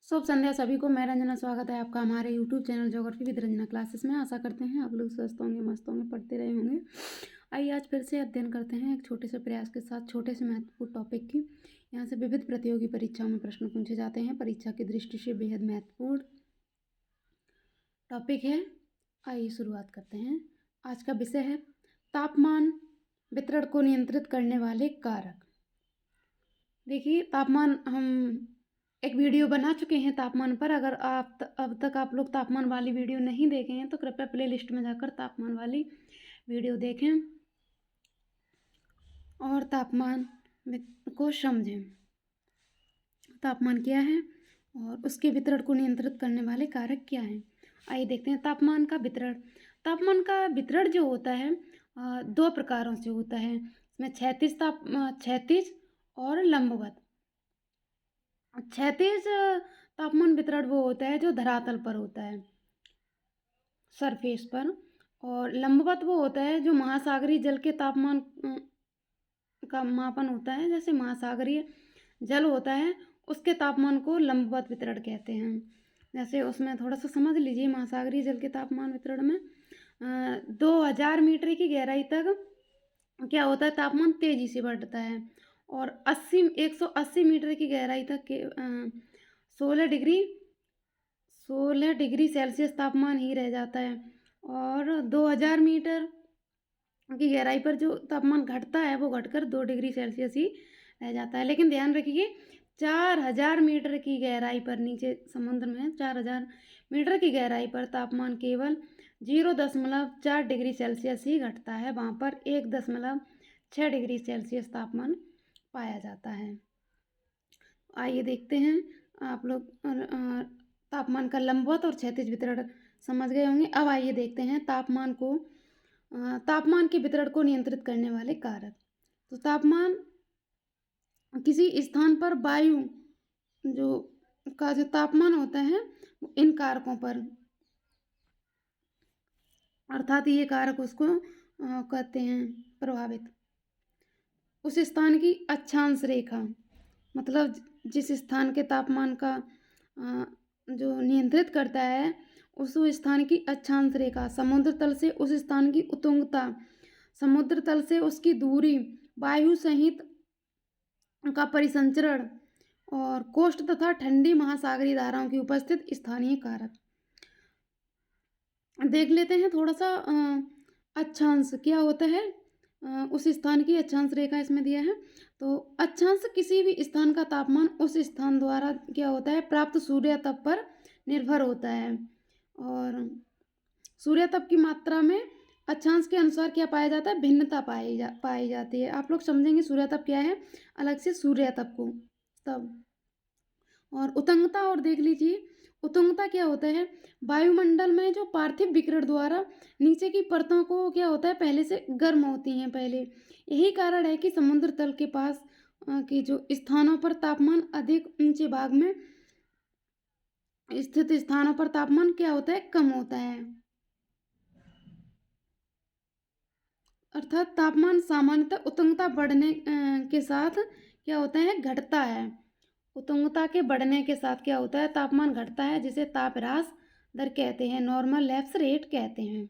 शुभ संध्या सभी को। मैं रंजना, स्वागत है आपका हमारे YouTube channel geography with Ranjana classes में। आशा करते हैं आप लोग स्वस्थ होंगे, मस्त होंगे, पढ़ते रहे होंगे। आइए आज फिर से अध्ययन करते हैं एक छोटे से प्रयास के साथ छोटे से महत्वपूर्ण टॉपिक की। यहाँ से विविध प्रतियोगी परीक्षाओं में प्रश्न पूछे जाते हैं। परीक्षा की दृष्टि से बेहद महत्वपूर्ण टॉपिक है। आइए शुरुआत करते हैं। आज का विषय है तापमान वितरण को नियंत्रित करने वाले कारक। देखिए, तापमान हम एक वीडियो बना चुके हैं तापमान पर। अगर अब तक आप लोग तापमान वाली वीडियो नहीं देखे हैं तो कृपया प्लेलिस्ट में जाकर तापमान वाली वीडियो देखें और तापमान को समझें। तापमान क्या है और उसके वितरण को नियंत्रित करने वाले कारक क्या हैं। आइए देखते हैं तापमान का वितरण। तापमान का वितरण जो होता है दो प्रकारों से होता है। इसमें क्षैतिज और लंबवत। क्षैतिज तापमान वितरण वो होता है जो धरातल पर होता है, सरफेस पर, और लंबवत वो होता है जो महासागरीय जल के तापमान का मापन होता है। जैसे महासागरीय जल होता है उसके तापमान को लंबवत वितरण कहते हैं। जैसे उसमें थोड़ा सा समझ लीजिए, महासागरीय जल के तापमान वितरण में 2000 मीटर की गहराई तक क्या होता है, तापमान तेजी से बढ़ता है और 180 मीटर की गहराई तक के 16 डिग्री सेल्सियस तापमान ही रह जाता है। और 2000 मीटर की गहराई पर जो तापमान घटता है वो घटकर 2 डिग्री सेल्सियस ही रह जाता है। लेकिन ध्यान रखिए, 4000 मीटर की गहराई पर, नीचे समुद्र में 4000 मीटर की गहराई पर तापमान केवल 0.4 डिग्री सेल्सियस ही घटता है। वहाँ पर 1.6 डिग्री सेल्सियस तापमान पाया जाता है। आइए देखते हैं, आप लोग तापमान का लंबवत और क्षैतिज वितरण समझ गए होंगे। अब आइए देखते हैं तापमान के वितरण को नियंत्रित करने वाले कारक। तो तापमान किसी स्थान पर वायु जो तापमान होता है इन कारकों पर, अर्थात ये कारक उसको कहते हैं प्रभावित। उस स्थान की अक्षांश रेखा, मतलब जिस स्थान के तापमान का जो नियंत्रित करता है उस स्थान की अक्षांश रेखा, समुद्र तल से उस स्थान की उत्तुंगता, समुद्र तल से उसकी दूरी, वायु सहित का परिसंचरण और कोष्ठ तथा ठंडी महासागरीय धाराओं की उपस्थित स्थानीय कारक। देख लेते हैं थोड़ा सा अक्षांश क्या होता है। उस स्थान की अक्षांश रेखा इसमें दिया है। तो अक्षांश किसी भी स्थान का तापमान उस स्थान द्वारा क्या होता है, प्राप्त सूर्यताप पर निर्भर होता है। और सूर्यताप की मात्रा में अक्षांश के अनुसार क्या पाया जाता है, भिन्नता पाई जाती है। आप लोग समझेंगे सूर्यताप क्या है अलग से सूर्यताप को तब। और उत्तुंगता, और देख लीजिए उत्तुंगता क्या होता है, वायुमंडल में जो पार्थिव विकिरण द्वारा नीचे की परतों को क्या होता है, पहले से गर्म होती हैं पहले। यही कारण है कि समुद्र तल के पास के जो स्थानों पर तापमान अधिक, ऊंचे भाग में स्थित स्थानों पर तापमान क्या होता है, कम होता है। अर्थात तापमान सामान्यतः उत्तुंगता बढ़ने के साथ क्या होता है, घटता है। उत्तुंगता के बढ़ने के साथ क्या होता है, तापमान घटता है, जिसे ताप ह्रास दर कहते हैं, नॉर्मल लैप्स रेट कहते हैं।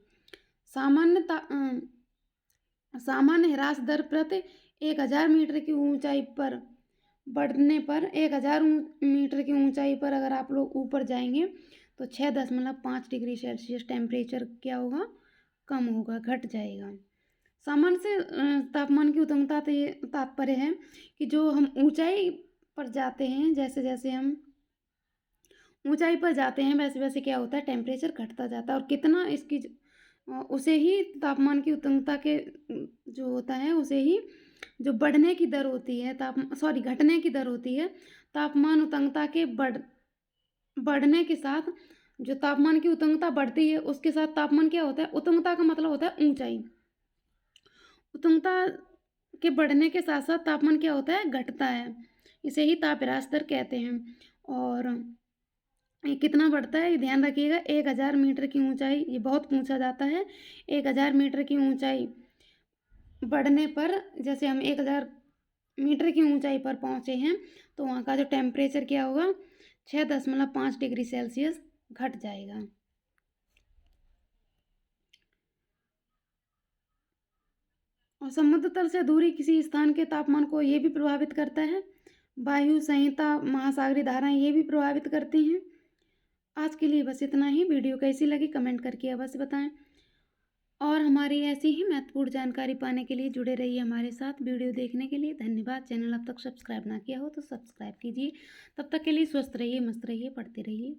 सामान्य ह्रास दर प्रति 1000 मीटर की ऊंचाई पर बढ़ने पर, 1000 मीटर की ऊंचाई पर अगर आप लोग ऊपर जाएंगे तो 6.5 डिग्री सेल्सियस टेम्परेचर क्या होगा, कम होगा, घट जाएगा। सामान्य से तापमान की उत्तुंगता से ये तात्पर्य है कि जो हम ऊंचाई पर जाते हैं, जैसे जैसे हम ऊंचाई पर जाते हैं वैसे वैसे क्या होता है, टेम्परेचर घटता जाता है। और कितना इसकी उसे ही तापमान की उत्तुंगता के जो होता है उसे ही जो बढ़ने की दर होती है, घटने की दर होती है। तापमान उत्तुंगता के बढ़ने के साथ जो तापमान की उत्तुंगता बढ़ती है उसके साथ तापमान क्या होता है, उत्तुंगता का मतलब होता है ऊंचाई। उत्तुंगता के बढ़ने के साथ साथ तापमान क्या होता है, घटता है। इसे ही ताप ह्रास दर कहते हैं। और ये कितना बढ़ता है, ये ध्यान रखिएगा, 1000 मीटर की ऊंचाई, ये बहुत पूछा जाता है। 1000 मीटर की ऊंचाई बढ़ने पर, जैसे हम 1000 मीटर की ऊंचाई पर पहुंचे हैं तो वहाँ का जो टेम्परेचर क्या होगा, 6.5 डिग्री सेल्सियस घट जाएगा। और समुद्र तल से दूरी किसी स्थान के तापमान को ये भी प्रभावित करता है। वायु संहिता, महासागरीय धाराएं ये भी प्रभावित करती हैं। आज के लिए बस इतना ही। वीडियो कैसी लगी कमेंट करके अवश्य बताएं। और हमारी ऐसी ही महत्वपूर्ण जानकारी पाने के लिए जुड़े रहिए हमारे साथ। वीडियो देखने के लिए धन्यवाद। चैनल अब तक सब्सक्राइब ना किया हो तो सब्सक्राइब कीजिए। तब तक के लिए स्वस्थ रहिए, मस्त रहिए, पढ़ते रहिए।